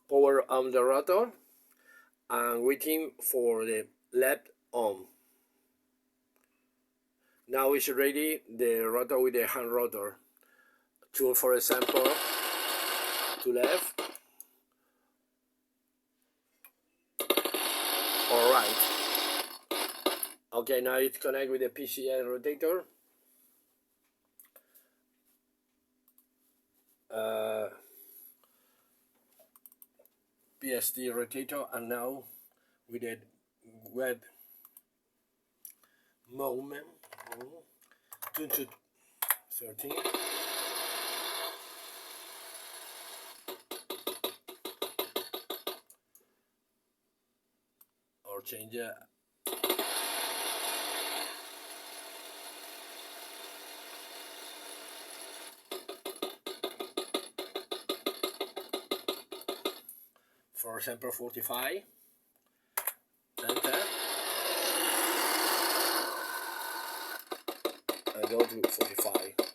power on the rotor and waiting for the left on. Now it's ready, the rotor with the hand rotor. Tune, for example, to left or right. Okay, now it's connected with the PCI rotator. PSD rotator, and now with the web movement, tune to 13. Or change it. For example, 45. Enter. And go to 45.